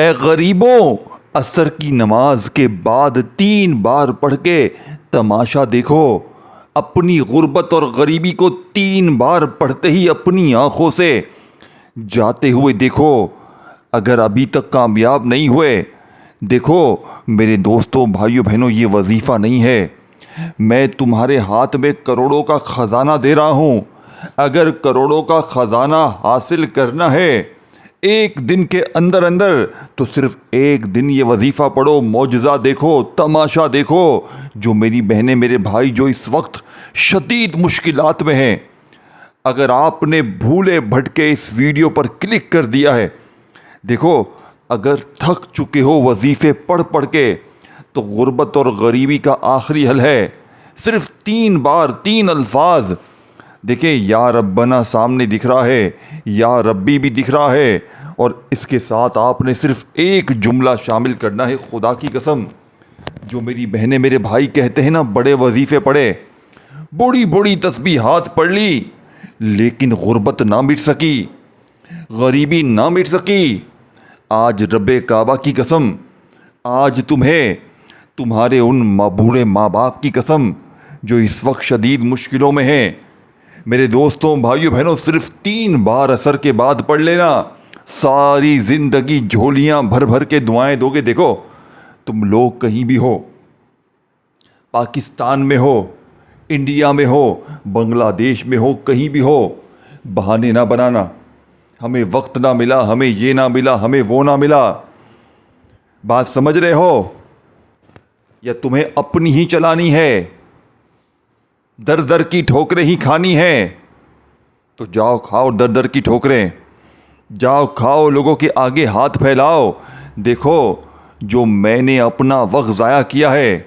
اے غریبوں، عصر کی نماز کے بعد 3 بار پڑھ کے تماشا دیکھو۔ اپنی غربت اور غریبی کو 3 بار پڑھتے ہی اپنی آنکھوں سے جاتے ہوئے دیکھو۔ اگر ابھی تک کامیاب نہیں ہوئے، دیکھو میرے دوستوں، بھائیوں بہنوں، یہ وظیفہ نہیں ہے۔ میں تمہارے ہاتھ میں کروڑوں کا خزانہ دے رہا ہوں۔ اگر کروڑوں کا خزانہ حاصل کرنا ہے ایک دن کے اندر اندر، تو صرف ایک دن یہ وظیفہ پڑھو، معجزہ دیکھو، تماشا دیکھو۔ جو میری بہنیں، میرے بھائی جو اس وقت شدید مشکلات میں ہیں، اگر آپ نے بھولے بھٹکے اس ویڈیو پر کلک کر دیا ہے، دیکھو اگر تھک چکے ہو وظیفے پڑھ پڑھ کے، تو غربت اور غریبی کا آخری حل ہے صرف 3 بار 3 الفاظ۔ دیکھیں، یا ربنا سامنے دکھ رہا ہے، یا ربی بھی دکھ رہا ہے، اور اس کے ساتھ آپ نے صرف ایک جملہ شامل کرنا ہے، خدا کی قسم۔ جو میری بہنیں میرے بھائی کہتے ہیں نا، بڑے وظیفے پڑھے، بڑی بڑی تسبیحات پڑھ لی، لیکن غربت نہ مٹ سکی، غریبی نہ مٹ سکی۔ آج رب کعبہ کی قسم، آج تمہیں تمہارے ان بوڑھے ماں باپ کی قسم جو اس وقت شدید مشکلوں میں ہیں، میرے دوستوں، بھائیوں بہنوں، صرف 3 بار عصر کے بعد پڑھ لینا، ساری زندگی جھولیاں بھر بھر کے دعائیں دو گے۔ دیکھو تم لوگ کہیں بھی ہو، پاکستان میں ہو، انڈیا میں ہو، بنگلہ دیش میں ہو، کہیں بھی ہو، بہانے نہ بنانا، ہمیں وقت نہ ملا، ہمیں یہ نہ ملا، ہمیں وہ نہ ملا۔ بات سمجھ رہے ہو؟ یا تمہیں اپنی ہی چلانی ہے، در در کی ٹھوکریں ہی کھانی ہے؟ تو جاؤ کھاؤ در در کی ٹھوکریں، جاؤ کھاؤ، لوگوں کے آگے ہاتھ پھیلاؤ۔ دیکھو جو میں نے اپنا وقت ضائع کیا ہے،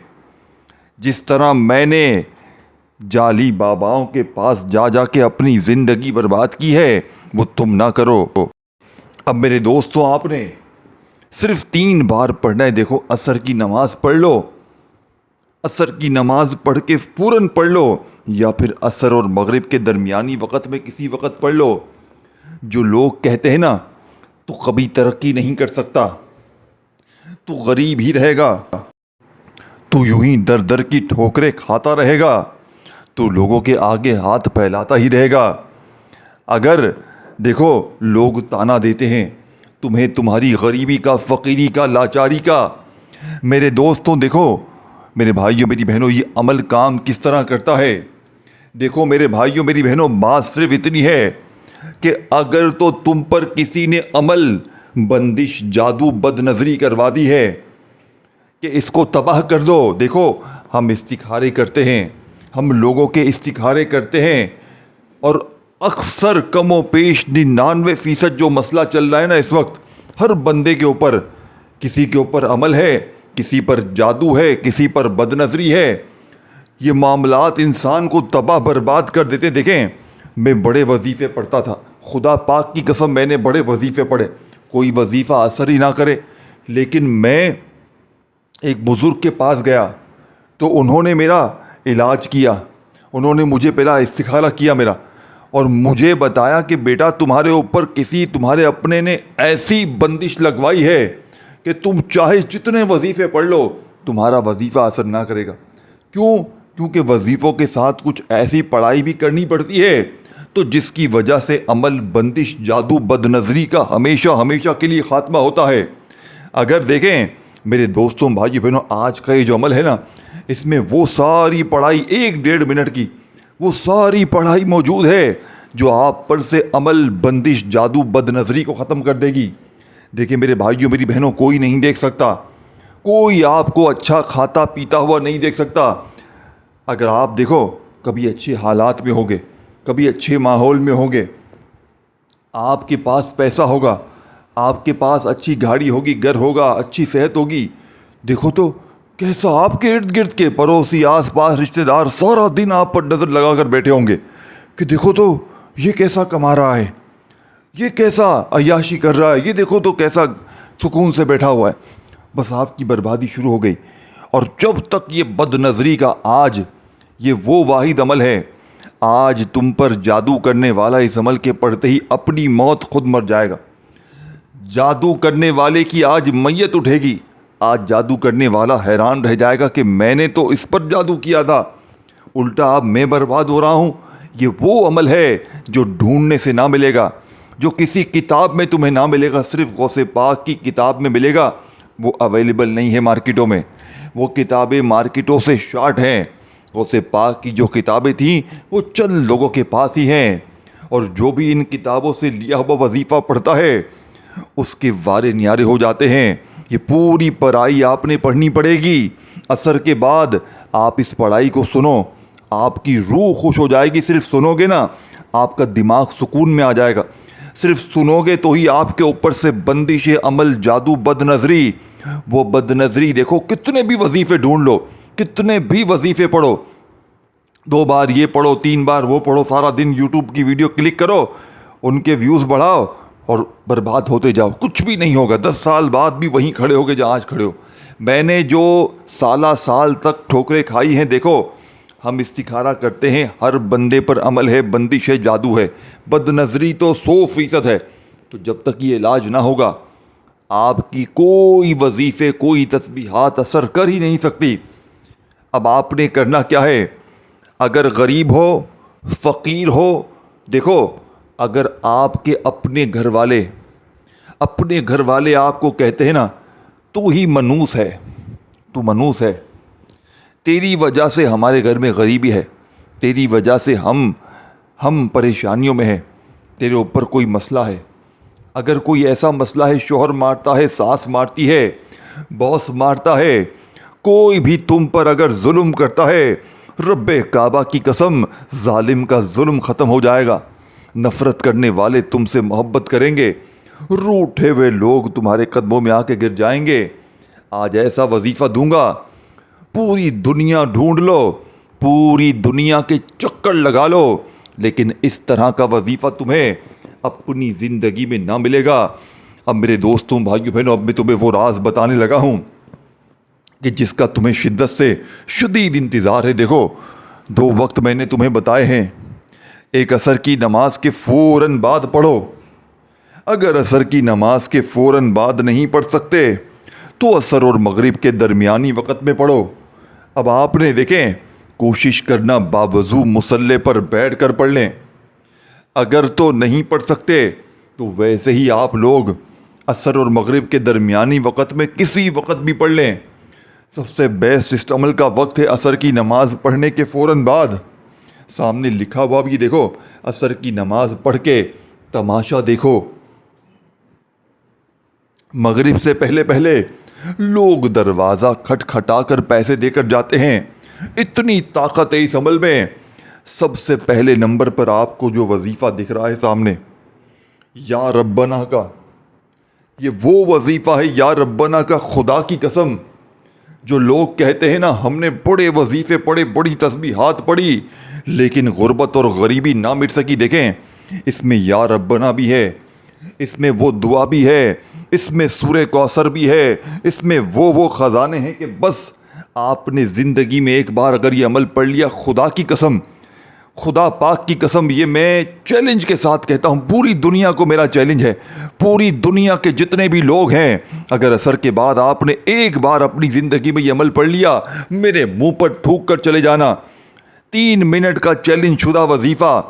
جس طرح میں نے جعلی باباؤں کے پاس جا جا کے اپنی زندگی برباد کی ہے، وہ تم نہ کرو۔ اب میرے دوستوں، آپ نے صرف 3 بار پڑھنا ہے۔ دیکھو عصر کی نماز پڑھ لو، عصر کی نماز پڑھ کے فوراً پڑھ لو، یا پھر عصر اور مغرب کے درمیانی وقت میں کسی وقت پڑھ لو۔ جو لوگ کہتے ہیں نا تو کبھی ترقی نہیں کر سکتا، تو غریب ہی رہے گا، تو یوں ہی در در کی ٹھوکریں کھاتا رہے گا، تو لوگوں کے آگے ہاتھ پھیلاتا ہی رہے گا۔ اگر دیکھو لوگ تانا دیتے ہیں تمہیں تمہاری غریبی کا، فقیری کا، لاچاری کا، میرے دوستوں دیکھو، میرے بھائیوں میری بہنوں، یہ عمل کام کس طرح کرتا ہے۔ دیکھو میرے بھائیوں میری بہنوں، بات صرف اتنی ہے کہ اگر تو تم پر کسی نے عمل، بندش، جادو، بد نظری کروا دی ہے کہ اس کو تباہ کر دو، دیکھو ہم استخارے کرتے ہیں، ہم لوگوں کے استخارے کرتے ہیں، اور اکثر کم و بیش 99% جو مسئلہ چل رہا ہے نا اس وقت، ہر بندے کے اوپر، کسی کے اوپر عمل ہے، کسی پر جادو ہے، کسی پر بد نظری ہے۔ یہ معاملات انسان کو تباہ برباد کر دیتے۔ دیکھیں میں بڑے وظیفے پڑھتا تھا، خدا پاک کی قسم میں نے بڑے وظیفے پڑھے، کوئی وظیفہ اثر ہی نہ کرے، لیکن میں ایک بزرگ کے پاس گیا تو انہوں نے میرا علاج کیا، انہوں نے مجھے پہلا استخارہ کیا میرا، اور مجھے بتایا کہ بیٹا تمہارے اوپر کسی تمہارے اپنے نے ایسی بندش لگوائی ہے کہ تم چاہے جتنے وظیفے پڑھ لو، تمہارا وظیفہ اثر نہ کرے گا۔ کیوں؟ کیونکہ وظیفوں کے ساتھ کچھ ایسی پڑھائی بھی کرنی پڑتی ہے تو جس کی وجہ سے عمل، بندش، جادو، بد نظری کا ہمیشہ ہمیشہ کے لیے خاتمہ ہوتا ہے۔ اگر دیکھیں میرے دوستوں، بھائی بہنوں، آج کا یہ جو عمل ہے نا، اس میں وہ ساری پڑھائی 1-1.5 منٹ کی، وہ ساری پڑھائی موجود ہے جو آپ پر سے عمل، بندش، جادو، بد نظری کو ختم کر دے گی۔ دیکھیں میرے بھائیوں میری بہنوں، کوئی نہیں دیکھ سکتا، کوئی آپ کو اچھا کھاتا پیتا ہوا نہیں دیکھ سکتا۔ اگر آپ دیکھو کبھی اچھے حالات میں ہوگے، کبھی اچھے ماحول میں ہوگے، آپ کے پاس پیسہ ہوگا، آپ کے پاس اچھی گاڑی ہوگی، گھر ہوگا، اچھی صحت ہوگی، دیکھو تو کیسا آپ کے ارد گرد کے پڑوسی، آس پاس رشتہ دار سارا دن آپ پر نظر لگا کر بیٹھے ہوں گے کہ دیکھو تو یہ کیسا کما رہا ہے، یہ کیسا عیاشی کر رہا ہے، یہ دیکھو تو کیسا سکون سے بیٹھا ہوا ہے۔ بس آپ کی بربادی شروع ہو گئی۔ اور جب تک یہ بد نظری کا، آج یہ وہ واحد عمل ہے، آج تم پر جادو کرنے والا اس عمل کے پڑھتے ہی اپنی موت خود مر جائے گا۔ جادو کرنے والے کی آج میت اٹھے گی. آج جادو کرنے والا حیران رہ جائے گا کہ میں نے تو اس پر جادو کیا تھا, الٹا اب میں برباد ہو رہا ہوں. یہ وہ عمل ہے جو ڈھونڈنے سے نہ ملے گا, جو کسی کتاب میں تمہیں نہ ملے گا, صرف غوث پاک کی کتاب میں ملے گا. وہ اویلیبل نہیں ہے مارکیٹوں میں, وہ کتابیں مارکیٹوں سے شارٹ ہیں. غوث پاک کی جو کتابیں تھیں وہ چند لوگوں کے پاس ہی ہیں, اور جو بھی ان کتابوں سے لیا ہوا وظیفہ پڑھتا ہے اس کے وارے نیارے ہو جاتے ہیں. یہ پوری پڑھائی آپ نے پڑھنی پڑے گی. عصر کے بعد آپ اس پڑھائی کو سنو, آپ کی روح خوش ہو جائے گی. صرف سنو گے نا, آپ کا دماغ سکون میں آ جائے گا. صرف سنو گے تو ہی آپ کے اوپر سے بندش عمل, جادو, بد نظری, وہ بد نظری دیکھو. کتنے بھی وظیفے ڈھونڈ لو, کتنے بھی وظیفے پڑھو, 2 بار یہ پڑھو, 3 بار وہ پڑھو, سارا دن یوٹیوب کی ویڈیو کلک کرو, ان کے ویوز بڑھاؤ اور برباد ہوتے جاؤ, کچھ بھی نہیں ہوگا. 10 سال بعد بھی وہیں کھڑے ہوگے جہاں آج کھڑے ہو. میں نے جو سال تک ٹھوکریں کھائی ہیں, دیکھو ہم استخارہ کرتے ہیں, ہر بندے پر عمل ہے, بندش ہے, جادو ہے, بد نظری تو 100% ہے. تو جب تک یہ علاج نہ ہوگا آپ کی کوئی وظیفے, کوئی تسبیحات اثر کر ہی نہیں سکتی. اب آپ نے کرنا کیا ہے؟ اگر غریب ہو, فقیر ہو, دیکھو اگر آپ کے اپنے گھر والے آپ کو کہتے ہیں نا تو ہی منوس ہے, تو منوس ہے, تیری وجہ سے ہمارے گھر میں غریبی ہے, تیری وجہ سے ہم پریشانیوں میں ہیں, تیرے اوپر کوئی مسئلہ ہے. اگر کوئی ایسا مسئلہ ہے, شوہر مارتا ہے, ساس مارتی ہے, باس مارتا ہے, کوئی بھی تم پر اگر ظلم کرتا ہے, رب کعبہ کی قسم ظالم کا ظلم ختم ہو جائے گا. نفرت کرنے والے تم سے محبت کریں گے, روٹھے ہوئے لوگ تمہارے قدموں میں آ کے گر جائیں گے. آج ایسا وظیفہ دوں گا, پوری دنیا ڈھونڈ لو, پوری دنیا کے چکر لگا لو, لیکن اس طرح کا وظیفہ تمہیں اپنی زندگی میں نہ ملے گا. اب میرے دوستوں, بھائیوں, بہنوں, اب میں تمہیں وہ راز بتانے لگا ہوں کہ جس کا تمہیں شدت سے شدید انتظار ہے. دیکھو 2 وقت میں نے تمہیں بتائے ہیں. ایک عصر کی نماز کے فوراً بعد پڑھو. اگر عصر کی نماز کے فوراً بعد نہیں پڑھ سکتے تو عصر اور مغرب کے درمیانی وقت میں پڑھو. اب آپ نے دیکھیں, کوشش کرنا باوضو مصلے پر بیٹھ کر پڑھ لیں. اگر تو نہیں پڑھ سکتے تو ویسے ہی آپ لوگ عصر اور مغرب کے درمیانی وقت میں کسی وقت بھی پڑھ لیں. سب سے بیسٹ اس عمل کا وقت ہے عصر کی نماز پڑھنے کے فوراً بعد. سامنے لکھا ہوا بھی دیکھو, عصر کی نماز پڑھ کے تماشا دیکھو. مغرب سے پہلے لوگ دروازہ کھٹکھٹا کر پیسے دے کر جاتے ہیں. اتنی طاقت ہے اس عمل میں. سب سے پہلے نمبر پر آپ کو جو وظیفہ دکھ رہا ہے سامنے, یا ربنا کا, یہ وہ وظیفہ ہے یا ربنا کا. خدا کی قسم, جو لوگ کہتے ہیں نا ہم نے بڑے وظیفے پڑھے, بڑی تسبیحات پڑھی, لیکن غربت اور غریبی نہ مٹ سکی. دیکھیں اس میں یا ربنا بھی ہے, اس میں وہ دعا بھی ہے, اس میں سورہ کوثر بھی ہے, اس میں وہ خزانے ہیں کہ بس آپ نے زندگی میں ایک بار اگر یہ عمل پڑھ لیا, خدا کی قسم, خدا پاک کی قسم, یہ میں چیلنج کے ساتھ کہتا ہوں, پوری دنیا کو میرا چیلنج ہے, پوری دنیا کے جتنے بھی لوگ ہیں, اگر عصر کے بعد آپ نے ایک بار اپنی زندگی میں یہ عمل پڑھ لیا, میرے منہ پر تھوک کر چلے جانا. 3 منٹ کا چیلنج شدہ وظیفہ.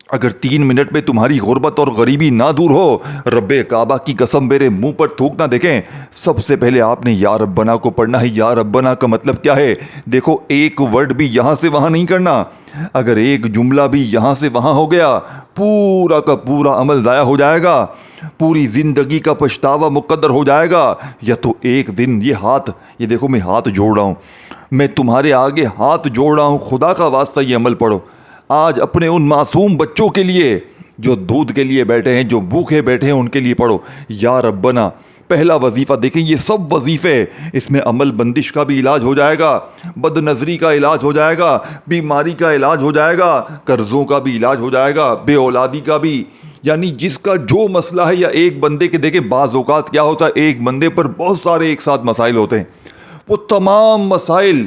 اگر 3 منٹ میں تمہاری غربت اور غریبی نہ دور ہو, رب کعبہ کی قسم میرے منہ پر تھوکنا. دیکھیں سب سے پہلے آپ نے یا ربنا کو پڑھنا ہے. یا ربنا کا مطلب کیا ہے؟ دیکھو ایک ورڈ بھی یہاں سے وہاں نہیں کرنا. اگر ایک جملہ بھی یہاں سے وہاں ہو گیا, پورا کا پورا عمل ضائع ہو جائے گا, پوری زندگی کا پچھتاوا مقدر ہو جائے گا. یا تو ایک دن یہ دیکھو میں ہاتھ جوڑ رہا ہوں, میں تمہارے آگے ہاتھ جوڑ رہا ہوں, خدا کا واسطہ یہ عمل پڑھو. آج اپنے ان معصوم بچوں کے لیے جو دودھ کے لیے بیٹھے ہیں, جو بھوکے بیٹھے ہیں, ان کے لیے پڑھو یا ربنا. پہلا وظیفہ دیکھیں, یہ سب وظیفے, اس میں عمل بندش کا بھی علاج ہو جائے گا, بد نظری کا علاج ہو جائے گا, بیماری کا علاج ہو جائے گا, قرضوں کا بھی علاج ہو جائے گا, بے اولادی کا بھی. یعنی جس کا جو مسئلہ ہے, یا ایک بندے کے, دیکھیں بعض اوقات کیا ہوتا ہے, ایک بندے پر بہت سارے ایک ساتھ مسائل ہوتے ہیں, وہ تمام مسائل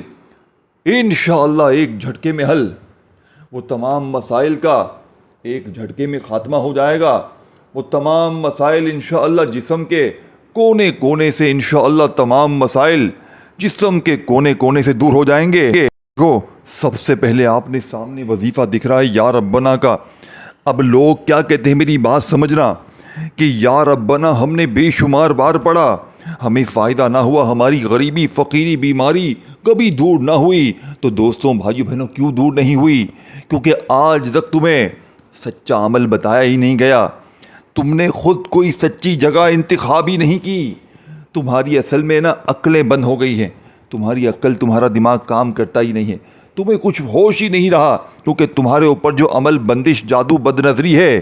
انشاءاللہ ایک جھٹکے میں حل, وہ تمام مسائل کا ایک جھٹکے میں خاتمہ ہو جائے گا. وہ تمام مسائل انشاءاللہ جسم کے کونے کونے سے، انشاءاللہ تمام مسائل جسم کے کونے کونے سے دور ہو جائیں گے۔ دیکھو سب سے پہلے آپ نے سامنے وظیفہ دکھ رہا ہے یا ربنا کا۔ اب لوگ کیا کہتے ہیں، میری بات سمجھنا، کہ یا ربنا ہم نے بے شمار بار پڑھا، ہمیں فائدہ نہ ہوا، ہماری غریبی فقیری بیماری کبھی دور نہ ہوئی۔ تو دوستوں بھائیو بہنوں، کیوں دور نہیں ہوئی؟ کیونکہ آج تک تمہیں سچا عمل بتایا ہی نہیں گیا، تم نے خود کوئی سچی جگہ انتخاب ہی نہیں کی۔ تمہاری اصل میں نا عقلیں بند ہو گئی ہیں، تمہاری عقل، تمہارا دماغ کام کرتا ہی نہیں ہے، تمہیں کچھ ہوش ہی نہیں رہا، کیونکہ تمہارے اوپر جو عمل، بندش، جادو، بد نظری ہے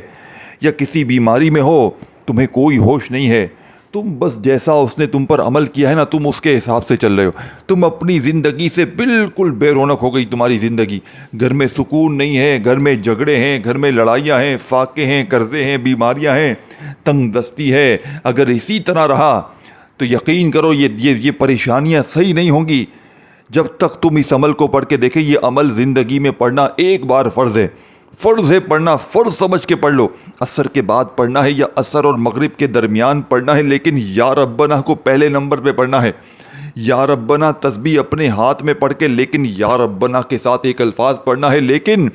یا کسی بیماری میں ہو، تمہیں کوئی ہوش نہیں ہے۔ تم بس جیسا اس نے تم پر عمل کیا ہے نا، تم اس کے حساب سے چل رہے ہو۔ تم اپنی زندگی سے بالکل بے رونق ہو گئی تمہاری زندگی، گھر میں سکون نہیں ہے، گھر میں جھگڑے ہیں، گھر میں لڑائیاں ہیں، فاقے ہیں، قرضے ہیں، بیماریاں ہیں، تنگ دستی ہے۔ اگر اسی طرح رہا تو یقین کرو یہ پریشانیاں صحیح نہیں ہوں گی۔ جب تک تم اس عمل کو پڑھ کے دیکھیں، یہ عمل زندگی میں پڑھنا ایک بار فرض ہے، فرض ہے پڑھنا، فرض سمجھ کے پڑھ لو۔ عصر کے بعد پڑھنا ہے یا عصر اور مغرب کے درمیان پڑھنا ہے، لیکن یا ربنا کو پہلے نمبر پہ پڑھنا ہے۔ یا ربنا تسبیح اپنے ہاتھ میں پڑھ کے، لیکن یا ربنا کے ساتھ ایک الفاظ پڑھنا ہے، لیکن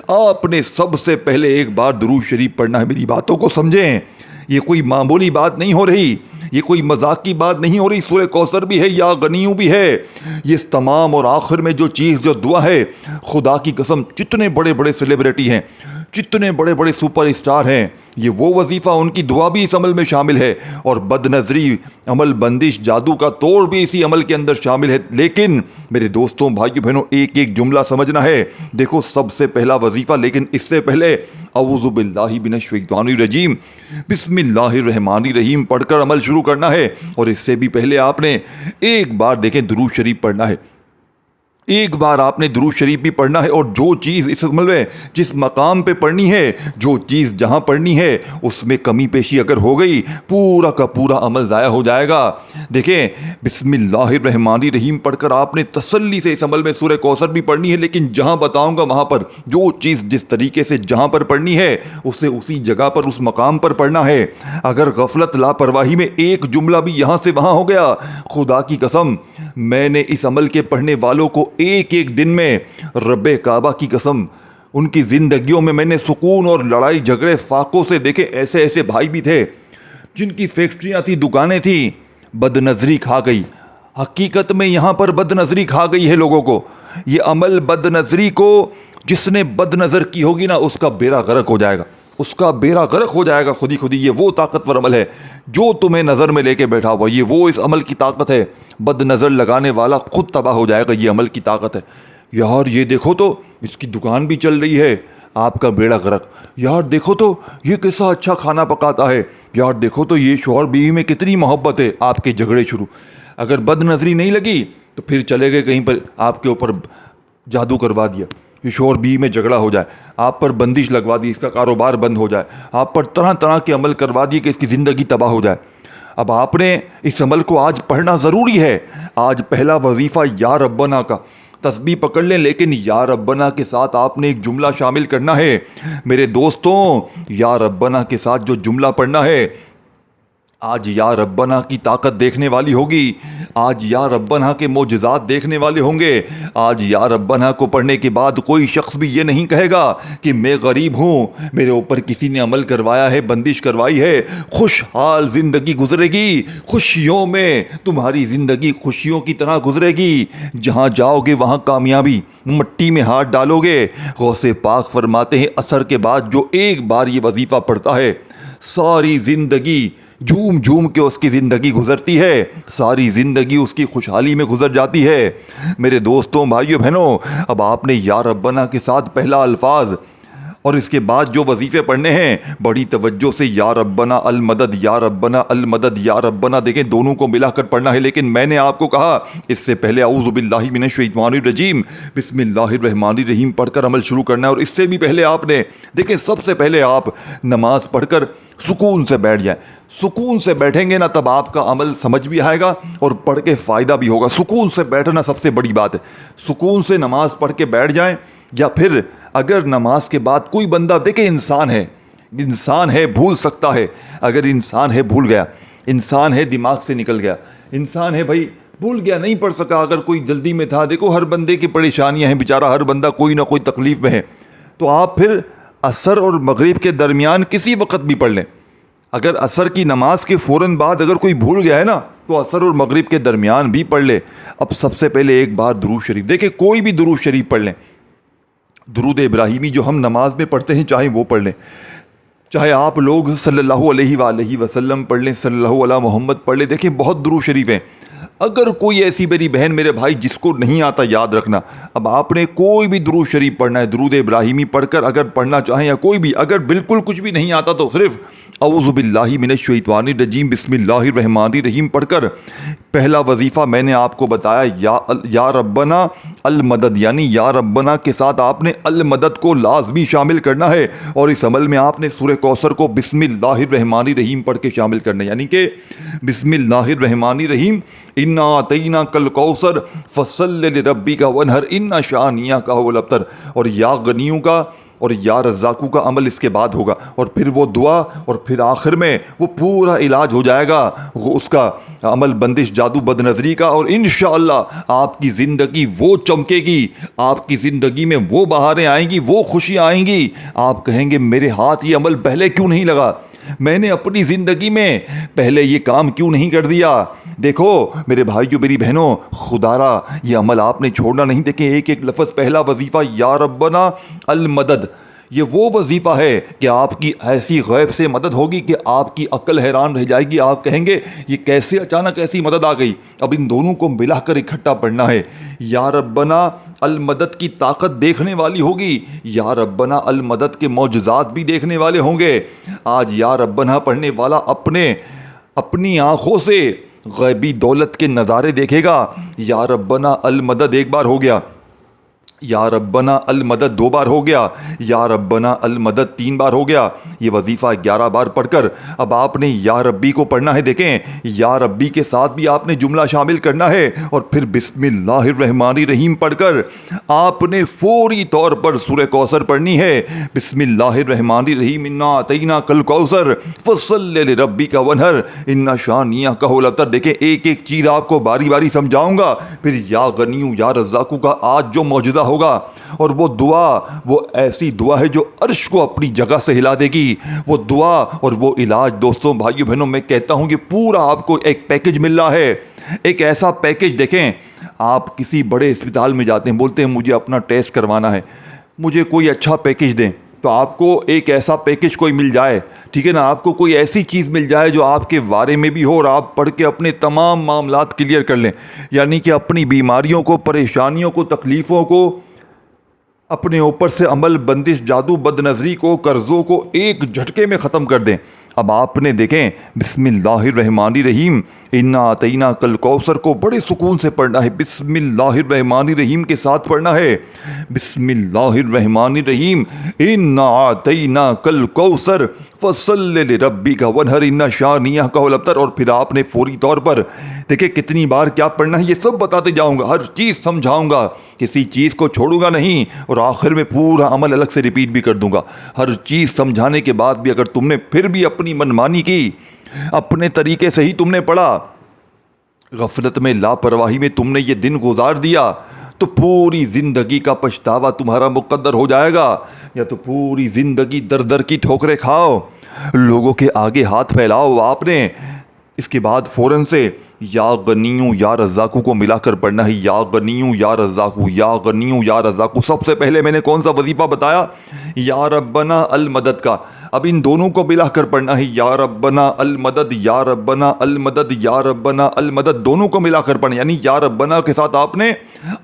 آپ نے سب سے پہلے ایک بار درود شریف پڑھنا ہے۔ میری باتوں کو سمجھیں، یہ کوئی معمولی بات نہیں ہو رہی، یہ کوئی مذاق کی بات نہیں ہو رہی۔ سورہ کوثر بھی ہے، یا غنیوں بھی ہے، یہ تمام، اور آخر میں جو چیز، جو دعا ہے، خدا کی قسم جتنے بڑے بڑے سیلیبریٹی ہیں، جتنے بڑے بڑے سپر اسٹار ہیں، یہ وہ وظیفہ، ان کی دعا بھی اس عمل میں شامل ہے، اور بد نظری، عمل بندش، جادو کا توڑ بھی اسی عمل کے اندر شامل ہے۔ لیکن میرے دوستوں بھائیو بہنوں، ایک ایک جملہ سمجھنا ہے۔ دیکھو سب سے پہلا وظیفہ، لیکن اس سے پہلے اعوذ باللہ من الشیطان الرجیم، بسم اللہ الرحمن الرحیم پڑھ کر عمل شروع کرنا ہے۔ اور اس سے بھی پہلے آپ نے ایک بار دیکھیں درود شریف پڑھنا ہے، ایک بار آپ نے درود شریف بھی پڑھنا ہے، اور جو چیز اس عمل میں جس مقام پہ پڑھنی ہے، جو چیز جہاں پڑھنی ہے، اس میں کمی پیشی اگر ہو گئی، پورا کا پورا عمل ضائع ہو جائے گا۔ دیکھیں بسم اللہ الرحمن الرحیم پڑھ کر آپ نے تسلی سے اس عمل میں سورہ کوثر بھی پڑھنی ہے، لیکن جہاں بتاؤں گا وہاں پر جو چیز جس طریقے سے جہاں پر پڑھنی ہے، اسے اسی جگہ پر، اس مقام پر پڑھنا ہے۔ اگر غفلت، لاپرواہی میں ایک جملہ بھی یہاں سے وہاں ہو گیا، خدا کی قسم میں نے اس عمل کے پڑھنے والوں کو ایک ایک دن میں، رب کعبہ کی قسم، ان کی زندگیوں میں نے سکون اور لڑائی جھگڑے فاقوں سے دیکھے۔ ایسے ایسے بھائی بھی تھے جن کی فیکٹریاں تھیں، دکانیں تھیں، بد نظری کھا گئی۔ حقیقت میں یہاں پر بد نظری کھا گئی ہے لوگوں کو۔ یہ عمل بد نظری کو، جس نے بد نظر کی ہوگی نا، اس کا بیڑا غرق ہو جائے گا، اس کا بیڑا غرق ہو جائے گا خود ہی خود ہی۔ یہ وہ طاقتور عمل ہے جو تمہیں نظر میں لے کے بیٹھا ہوا، یہ وہ اس عمل کی طاقت ہے۔ بد نظر لگانے والا خود تباہ ہو جائے گا، یہ عمل کی طاقت ہے۔ یار یہ دیکھو تو اس کی دکان بھی چل رہی ہے، آپ کا بیڑا غرق۔ یار دیکھو تو یہ کیسا اچھا کھانا پکاتا ہے، یار دیکھو تو یہ شوہر بیوی میں کتنی محبت ہے، آپ کے جھگڑے شروع۔ اگر بد نظری نہیں لگی تو پھر چلے گئے کہیں پر، آپ کے اوپر جادو کروا دیا، یہ شوہر بیوی میں جھگڑا ہو جائے، آپ پر بندش لگوا دی، اس کا کاروبار بند ہو جائے، آپ پر طرح طرح کے عمل کروا دیے کہ اس کی زندگی تباہ ہو جائے۔ اب آپ نے اس عمل کو آج پڑھنا ضروری ہے۔ آج پہلا وظیفہ یا ربنا کا، تسبیح پکڑ لیں، لیکن یا ربنا کے ساتھ آپ نے ایک جملہ شامل کرنا ہے۔ میرے دوستوں، یا ربنا کے ساتھ جو جملہ پڑھنا ہے، آج یا ربنا کی طاقت دیکھنے والی ہوگی، آج یا ربنا کے معجزات دیکھنے والے ہوں گے۔ آج یا ربنا کو پڑھنے کے بعد کوئی شخص بھی یہ نہیں کہے گا کہ میں غریب ہوں، میرے اوپر کسی نے عمل کروایا ہے، بندش کروائی ہے۔ خوشحال زندگی گزرے گی، خوشیوں میں تمہاری زندگی خوشیوں کی طرح گزرے گی۔ جہاں جاؤ گے وہاں کامیابی، مٹی میں ہاتھ ڈالو گے۔ غوث پاک فرماتے ہیں عصر کے بعد جو ایک بار یہ وظیفہ پڑھتا ہے، ساری زندگی جھوم جھوم کے اس کی زندگی گزرتی ہے، ساری زندگی اس کی خوشحالی میں گزر جاتی ہے۔ میرے دوستوں بھائیو بہنوں، اب آپ نے یا ربنا کے ساتھ پہلا الفاظ اور اس کے بعد جو وظیفے پڑھنے ہیں، بڑی توجہ سے یا ربنا المدد، یا ربنا المدد، یا ربنا، دیکھیں دونوں کو ملا کر پڑھنا ہے۔ لیکن میں نے آپ کو کہا اس سے پہلے اعوذ باللہ من الشیطان الرجیم بسم اللہ الرحمن الرحیم پڑھ کر عمل شروع کرنا ہے۔ اور اس سے بھی پہلے آپ نے دیکھیں، سب سے پہلے آپ نماز پڑھ کر سکون سے بیٹھ جائیں۔ سکون سے بیٹھیں گے نا، تب آپ کا عمل سمجھ بھی آئے گا اور پڑھ کے فائدہ بھی ہوگا۔ سکون سے بیٹھنا سب سے بڑی بات ہے۔ سکون سے نماز پڑھ کے بیٹھ جائیں، یا پھر اگر نماز کے بعد کوئی بندہ، دیکھیں انسان ہے، انسان ہے بھول سکتا ہے، اگر انسان ہے بھول گیا، انسان ہے دماغ سے نکل گیا، انسان ہے بھائی بھول گیا، نہیں پڑھ سکا، اگر کوئی جلدی میں تھا، دیکھو ہر بندے کی پریشانیاں ہیں بیچارہ، ہر بندہ کوئی نہ کوئی تکلیف میں ہے، تو آپ پھر عصر اور مغرب کے درمیان کسی وقت بھی پڑھ لیں۔ اگر عصر کی نماز کے فوراً بعد اگر کوئی بھول گیا ہے نا تو عصر اور مغرب کے درمیان بھی پڑھ لے۔ اب سب سے پہلے ایک بار درود شریف، دیکھیں کوئی بھی درود شریف پڑھ لیں، درود ابراہیمی جو ہم نماز میں پڑھتے ہیں چاہے وہ پڑھ لیں، چاہے آپ لوگ صلی اللہ علیہ وآلہ وسلم پڑھ لیں، صلی اللہ علیہ محمد پڑھ لیں، دیکھیں بہت درود شریف ہیں۔ اگر کوئی ایسی میری بہن میرے بھائی جس کو نہیں آتا، یاد رکھنا، اب آپ نے کوئی بھی درود شریف پڑھنا ہے، درود ابراہیمی پڑھ کر اگر پڑھنا چاہیں یا کوئی بھی، اگر بالکل کچھ بھی نہیں آتا تو صرف اعوذ باللہ من الشیطان الرجیم بسم اللہ الرحمن الرحیم پڑھ کر پہلا وظیفہ میں نے آپ کو بتایا یا ربنا المدد، یعنی یا ربنا کے ساتھ آپ نے المدد کو لازمی شامل کرنا ہے، اور اس عمل میں آپ نے سورہ کوثر کو بسم اللہ الرحمن الرحیم پڑھ کے شامل کرنا ہے، یعنی کہ بسم اللہ الرحمن الرحیم انا اعطیناک الکوثر فصل لربک وانحر ان شانئک هو الابتر، اور یا غنیوں کا اور یا رزاقوں کا عمل اس کے بعد ہوگا، اور پھر وہ دعا، اور پھر آخر میں وہ پورا علاج ہو جائے گا اس کا عمل بندش جادو بد نظری کا، اور انشاءاللہ آپ کی زندگی وہ چمکے گی، آپ کی زندگی میں وہ بہاریں آئیں گی، وہ خوشیاں آئیں گی، آپ کہیں گے میرے ہاتھ یہ عمل پہلے کیوں نہیں لگا، میں نے اپنی زندگی میں پہلے یہ کام کیوں نہیں کر دیا۔ دیکھو میرے بھائیو میری بہنوں، خدارا یہ عمل آپ نے چھوڑنا نہیں۔ دیکھیں ایک ایک لفظ، پہلا وظیفہ یا ربنا المدد، یہ وہ وظیفہ ہے کہ آپ کی ایسی غیب سے مدد ہوگی کہ آپ کی عقل حیران رہ جائے گی، آپ کہیں گے یہ کیسے اچانک ایسی مدد آ گئی۔ اب ان دونوں کو ملا کر اکٹھا پڑھنا ہے۔ یا ربنا المدد کی طاقت دیکھنے والی ہوگی، یا ربنا المدد کے معجزات بھی دیکھنے والے ہوں گے۔ آج یا ربنا پڑھنے والا اپنی آنکھوں سے غیبی دولت کے نظارے دیکھے گا۔ یا ربنا المدد ایک بار ہو گیا، یا ربنا المدد 2 بار ہو گیا، یا ربنا المدد 3 بار ہو گیا، یہ وظیفہ 11 بار پڑھ کر اب آپ نے یا ربی کو پڑھنا ہے۔ دیکھیں یا ربی کے ساتھ بھی آپ نے جملہ شامل کرنا ہے، اور پھر بسم اللہ الرحمن الرحیم پڑھ کر آپ نے فوری طور پر سورہ کوثر پڑھنی ہے۔ بسم اللہ الرحمن الرحیم انا اعطیناک الکوثر فصل لربک وانحر ان شانئک هو الابتر۔ دیکھیں ایک ایک چیز آپ کو باری باری سمجھاؤں گا، پھر یا غنیوں یا رزاقوں کا آج جو معجزہ ہوگا، اور وہ دعا، وہ ایسی دعا ہے جو عرش کو اپنی جگہ سے ہلا دے گی، وہ دعا اور وہ علاج۔ دوستوں بھائیو بہنوں، میں کہتا ہوں کہ پورا آپ کو ایک پیکج مل رہا ہے، ایک ایسا پیکج۔ دیکھیں آپ کسی بڑے اسپتال میں جاتے ہیں، بولتے ہیں مجھے اپنا ٹیسٹ کروانا ہے، مجھے کوئی اچھا پیکج دیں، تو آپ کو ایک ایسا پیکج کوئی مل جائے، ٹھیک ہے نا، آپ کو کوئی ایسی چیز مل جائے جو آپ کے بارے میں بھی ہو، اور آپ پڑھ کے اپنے تمام معاملات کلیئر کر لیں، یعنی کہ اپنی بیماریوں کو، پریشانیوں کو، تکلیفوں کو، اپنے اوپر سے عمل بندش جادو بد نظری کو، قرضوں کو ایک جھٹکے میں ختم کر دیں۔ اب آپ نے دیکھیں بسم اللہ الرحمن الرحیم انا اعطیناک الکوثر کو بڑے سکون سے پڑھنا ہے، بسم اللہ الرحمن الرحیم کے ساتھ پڑھنا ہے۔ بسم اللہ الرحمن الرحیم انا اعطیناک الکوثر فصل لربک وانحر ان شانئک هو الابتر، اور پھر آپ نے فوری طور پر دیکھیں کتنی بار کیا پڑھنا ہے، یہ سب بتاتے جاؤں گا، ہر چیز سمجھاؤں گا، کسی چیز کو چھوڑوں گا نہیں، اور آخر میں پورا عمل الگ سے ریپیٹ بھی کر دوں گا۔ ہر چیز سمجھانے کے بعد بھی اگر تم نے پھر بھی اپنی منمانی کی، اپنے طریقے سے ہی تم نے پڑھا، غفلت میں لاپرواہی میں تم نے یہ دن گزار دیا، تو پوری زندگی کا پچھتاوا تمہارا مقدر ہو جائے گا، یا تو پوری زندگی در در کی ٹھوکریں کھاؤ، لوگوں کے آگے ہاتھ پھیلاؤ۔ آپ نے اس کے بعد فوراً سے یا غنیوں یا رزاقوں کو ملا کر پڑھنا ہے، یا غنیوں یا رزاقوں، یا غنیوں یا رزاقوں۔ سب سے پہلے میں نے کون سا وظیفہ بتایا؟ یا ربنا المدد کا۔ اب ان دونوں کو ملا کر پڑھنا ہے، یا ربنا المدد، یا ربنا المدد، یا ربنا المدد، دونوں کو ملا کر پڑھنا، یعنی یا ربنا کے ساتھ آپ نے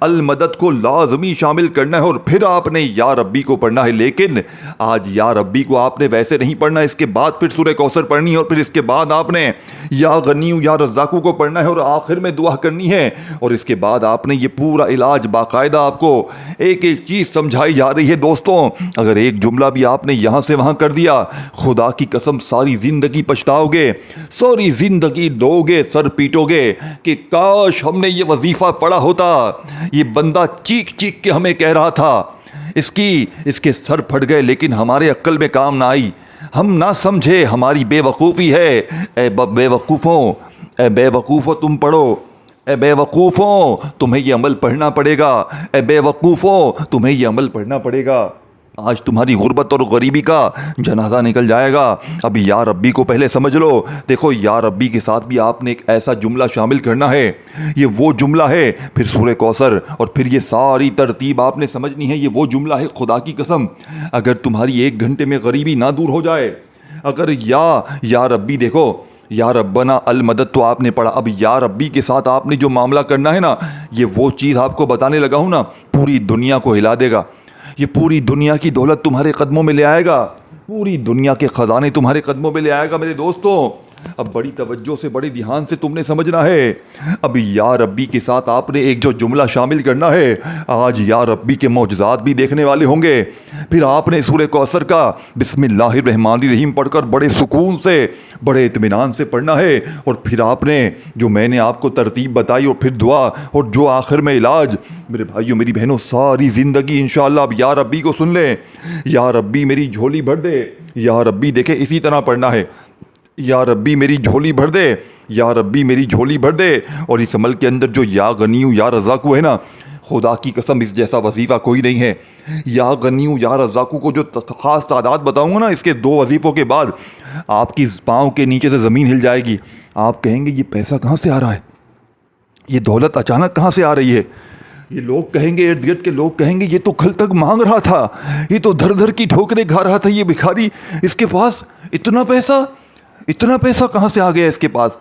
المدد کو لازمی شامل کرنا ہے، اور پھر آپ نے یا ربی کو پڑھنا ہے۔ لیکن آج یا ربی کو آپ نے ویسے نہیں پڑھنا، اس کے بعد پھر سورہ کوثر پڑھنی ہے، اور پھر اس کے بعد آپ نے یا غنیوں یا رزاقوں کو پڑھنا ہے، اور آخر میں دعا کرنی ہے، اور اس کے بعد آپ نے یہ پورا علاج باقاعدہ آپ کو ایک ایک چیز سمجھائی جا رہی ہے۔ دوستوں اگر ایک جملہ بھی آپ نے یہاں سے وہاں کر دیا، خدا کی قسم ساری زندگی پچھتاؤ گے، ساری زندگی دو گے، سر پیٹو گے کہ کاش ہم نے یہ وظیفہ پڑھا ہوتا۔ یہ بندہ چیخ چیخ کے ہمیں کہہ رہا تھا، اس کے سر پھٹ گئے، لیکن ہمارے عقل میں کام نہ آئی، ہم نہ سمجھے ہماری بے وقوفی ہے۔ اے بے وقوفوں، اے بے وقوفوں تم پڑھو، اے بے وقوفوں تمہیں یہ عمل پڑھنا پڑے گا، اے بے وقوفوں تمہیں یہ عمل پڑھنا پڑے گا۔ آج تمہاری غربت اور غریبی کا جنازہ نکل جائے گا۔ اب یا ربی کو پہلے سمجھ لو۔ دیکھو یا ربی کے ساتھ بھی آپ نے ایک ایسا جملہ شامل کرنا ہے، یہ وہ جملہ ہے، پھر سورہ کوثر، اور پھر یہ ساری ترتیب آپ نے سمجھنی ہے۔ یہ وہ جملہ ہے، خدا کی قسم اگر تمہاری 1 گھنٹے میں غریبی نہ دور ہو جائے، اگر یا ربی، دیکھو یا ربنا المدد تو آپ نے پڑھا، اب یا ربی کے ساتھ آپ نے جو معاملہ کرنا ہے نا، یہ وہ چیز آپ کو بتانے لگا ہوں نا، پوری دنیا کو ہلا دے گا۔ یہ پوری دنیا کی دولت تمہارے قدموں میں لے آئے گا، پوری دنیا کے خزانے تمہارے قدموں میں لے آئے گا میرے دوستوں۔ اب بڑی توجہ سے، بڑے دھیان سے تم نے سمجھنا ہے۔ اب یا ربی کے ساتھ آپ نے ایک جو جملہ شامل کرنا ہے، آج یا ربی کے معجزات بھی دیکھنے والے ہوں گے۔ پھر آپ نے سورہ کوثر کا بسم اللہ الرحمن الرحیم پڑھ کر بڑے سکون سے، بڑے اطمینان سے پڑھنا ہے، اور پھر آپ نے جو میں نے آپ کو ترتیب بتائی، اور پھر دعا، اور جو آخر میں علاج، میرے بھائیوں میری بہنوں، ساری زندگی انشاءاللہ اب یا ربی کو سن لیں۔ یا ربی میری جھولی بھر دے، یا ربی دیکھیں اسی طرح پڑھنا ہے، یا ربی میری جھولی بھر دے، یا ربی میری جھولی بھر دے۔ اور اس عمل کے اندر جو یا غنیو یا رزاقو ہے نا، خدا کی قسم اس جیسا وظیفہ کوئی نہیں ہے۔ یا غنیو یا رزاقو کو جو خاص تعداد بتاؤں گا نا، اس کے 2 وظیفوں کے بعد آپ کی پاؤں کے نیچے سے زمین ہل جائے گی۔ آپ کہیں گے یہ پیسہ کہاں سے آ رہا ہے، یہ دولت اچانک کہاں سے آ رہی ہے۔ یہ لوگ کہیں گے، ارد گرد کے لوگ کہیں گے یہ تو کل تک مانگ رہا تھا، یہ تو دھر دھر کی ٹھوکریں کھا رہا تھا، یہ بھکاری، اس کے پاس اتنا پیسہ کہاں سے آ گیا اس کے پاس۔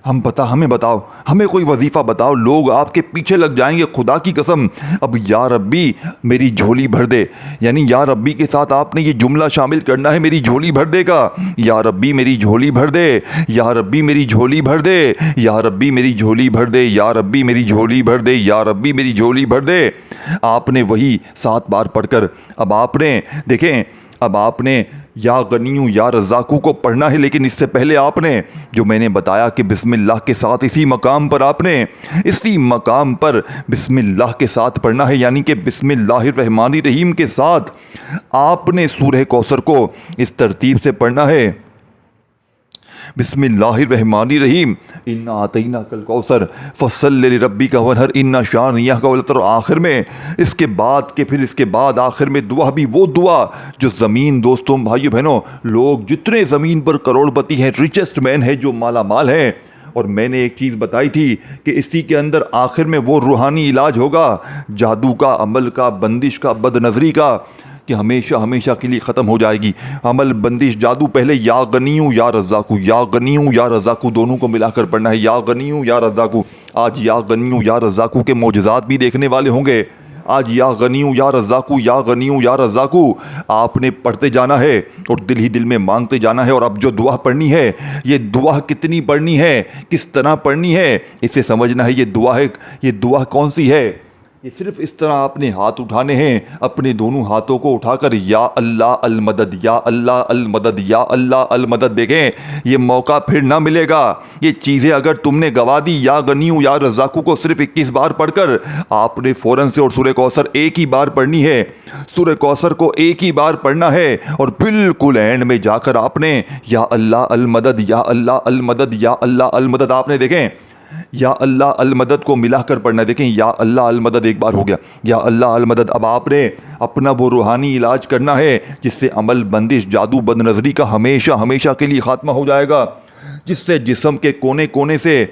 ہمیں بتاؤ، ہمیں کوئی وظیفہ بتاؤ، لوگ آپ کے پیچھے لگ جائیں گے خدا کی قسم۔ اب یا ربی میری جھولی بھر دے، یعنی یا ربی کے ساتھ آپ نے یہ جملہ شامل کرنا ہے، میری جھولی بھر دے گا۔ یا ربی میری جھولی بھر دے، یا ربی میری جھولی بھر دے، یا ربی میری جھولی بھر دے، یا ربی میری جھولی بھر دے، یا ربی میری جھولی بھر دے۔ آپ نے وہی 7 بار پڑھ کر، اب آپ نے دیکھیں، اب آپ نے یا غنیو یا رزاقو کو پڑھنا ہے، لیکن اس سے پہلے آپ نے جو میں نے بتایا کہ بسم اللہ کے ساتھ اسی مقام پر آپ نے اسی مقام پر بسم اللہ کے ساتھ پڑھنا ہے، یعنی کہ بسم اللہ الرحمن الرحیم کے ساتھ آپ نے سورہ کوثر کو اس ترتیب سے پڑھنا ہے۔ بسم اللہ الرحمن الرحیم، انا اعطیناک الکوثر فصل لربک وانحر ان شانئک هو الابتر۔ آخر میں اس کے بعد آخر میں دعا بھی وہ دعا جو زمین، دوستوں بھائیو بہنوں، لوگ جتنے زمین پر کروڑ پتی ہیں، ریچسٹ مین ہے، جو مالا مال ہے، اور میں نے ایک چیز بتائی تھی کہ اسی کے اندر آخر میں وہ روحانی علاج ہوگا، جادو کا، عمل کا، بندش کا، بد نظری کا، کہ ہمیشہ کے لیے ختم ہو جائے گی۔ عمل، بندش، جادو، پہلے یا غنیو یا رزاقو، یا غنیو یا رزاقو دونوں کو ملا کر پڑھنا ہے، یا غنیو یا رزاقو۔ آج یا غنیو یا رزاقو کے معجزات بھی دیکھنے والے ہوں گے۔ آج یا غنیو یا رزاقو، یا غنیو یا رزاقو آپ نے پڑھتے جانا ہے اور دل ہی دل میں مانگتے جانا ہے۔ اور اب جو دعا پڑھنی ہے، یہ دعا کتنی پڑھنی ہے، کس طرح پڑھنی ہے، اسے سمجھنا ہے۔ یہ دعا کون سی ہے؟ یہ صرف اس طرح آپ نے ہاتھ اٹھانے ہیں، اپنے دونوں ہاتھوں کو اٹھا کر یا اللہ المدد، یا اللہ المدد، یا اللہ المدد۔ دیکھیں یہ موقع پھر نہ ملے گا۔ یہ چیزیں اگر تم نے گوا دی، یا غنیو یا رزاقو کو صرف 21 بار پڑھ کر آپ نے فوراً سے، اور سورہ کوثر ایک ہی بار پڑھنی ہے، سورہ کوثر کو ایک ہی بار پڑھنا ہے، اور بالکل اینڈ میں جا کر آپ نے یا اللہ المدد، یا اللہ المدد، یا اللہ المدد، آپ نے دیکھیں یا اللہ المدد کو ملا کر پڑھنا ہے۔ دیکھیں یا اللہ المدد ایک بار ہو گیا، یا اللہ المدد۔ اب آپ نے اپنا وہ روحانی علاج کرنا ہے جس سے عمل، بندش، جادو، بد نظری کا ہمیشہ کے لیے خاتمہ ہو جائے گا، جس سے جسم کے کونے کونے سے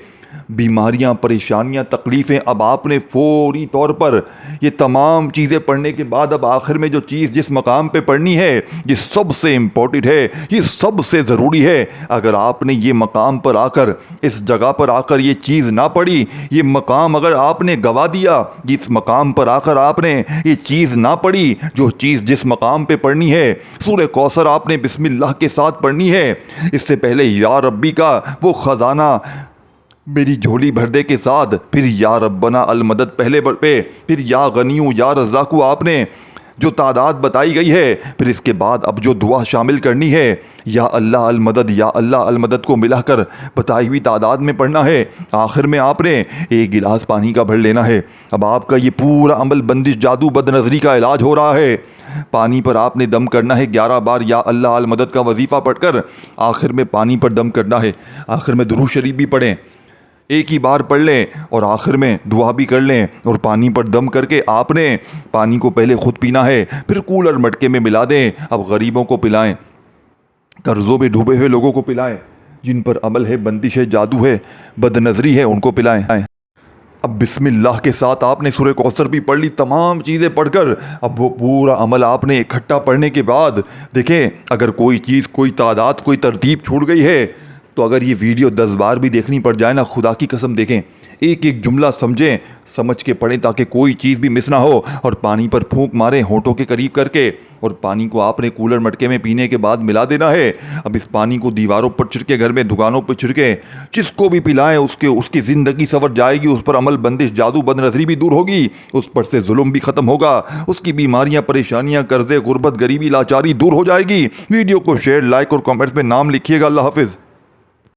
بیماریاں، پریشانیاں، تکلیفیں، اب آپ نے فوری طور پر یہ تمام چیزیں پڑھنے کے بعد اب آخر میں جو چیز جس مقام پہ پڑھنی ہے، یہ سب سے امپورٹنٹ ہے، یہ سب سے ضروری ہے۔ اگر آپ نے یہ مقام پر آ کر، اس جگہ پر آ کر یہ چیز نہ پڑھی، یہ مقام اگر آپ نے گوا دیا، جس مقام پر آ کر آپ نے یہ چیز نہ پڑھی، جو چیز جس مقام پہ پڑھنی ہے، سورہ کوثر آپ نے بسم اللہ کے ساتھ پڑھنی ہے، اس سے پہلے یا ربی کا وہ خزانہ میری جھولی بھر دے کے ساتھ، پھر یا ربنا المدد پہلے پہ، پھر یا غنیو یا رزاقو آپ نے جو تعداد بتائی گئی ہے، پھر اس کے بعد اب جو دعا شامل کرنی ہے، یا اللہ المدد یا اللہ المدد کو ملا کر بتائی ہوئی تعداد میں پڑھنا ہے۔ آخر میں آپ نے ایک گلاس پانی کا بھر لینا ہے۔ اب آپ کا یہ پورا عمل بندش جادو بد نظری کا علاج ہو رہا ہے۔ پانی پر آپ نے دم کرنا ہے 11 بار یا اللہ المدد کا وظیفہ پڑھ کر، آخر میں پانی پر دم کرنا ہے۔ آخر میں درود شریف بھی پڑھیں، ایک ہی بار پڑھ لیں اور آخر میں دعا بھی کر لیں، اور پانی پر دم کر کے آپ نے پانی کو پہلے خود پینا ہے، پھر کولر مٹکے میں ملا دیں۔ اب غریبوں کو پلائیں، قرضوں میں ڈوبے ہوئے لوگوں کو پلائیں، جن پر عمل ہے بندش ہے جادو ہے بد نظری ہے ان کو پلائیں۔ اب بسم اللہ کے ساتھ آپ نے سورہ کوثر بھی پڑھ لی، تمام چیزیں پڑھ کر اب وہ پورا عمل آپ نے اکٹھا پڑھنے کے بعد دیکھیں، اگر کوئی چیز، کوئی تعداد، کوئی ترتیب چھوٹ گئی ہے تو اگر یہ ویڈیو 10 بار بھی دیکھنی پڑ جائے نا، خدا کی قسم دیکھیں، ایک ایک جملہ سمجھیں، سمجھ کے پڑھیں تاکہ کوئی چیز بھی مس نہ ہو، اور پانی پر پھونک ماریں ہونٹوں کے قریب کر کے، اور پانی کو آپ نے کولر مٹکے میں پینے کے بعد ملا دینا ہے۔ اب اس پانی کو دیواروں پر چھڑکے، گھر میں دکانوں پر چھڑکیں، جس کو بھی پلائیں اس کی زندگی سنور جائے گی، اس پر عمل بندش جادو بد نظری بھی دور ہوگی، اس پر سے ظلم بھی ختم ہوگا، اس کی بیماریاں، پریشانیاں، قرضے، غربت، غریبی، لاچاری دور ہو جائے گی۔ ویڈیو کو شیئر، لائک اور کمنٹس میں نام لکھیے گا۔ اللہ حافظ۔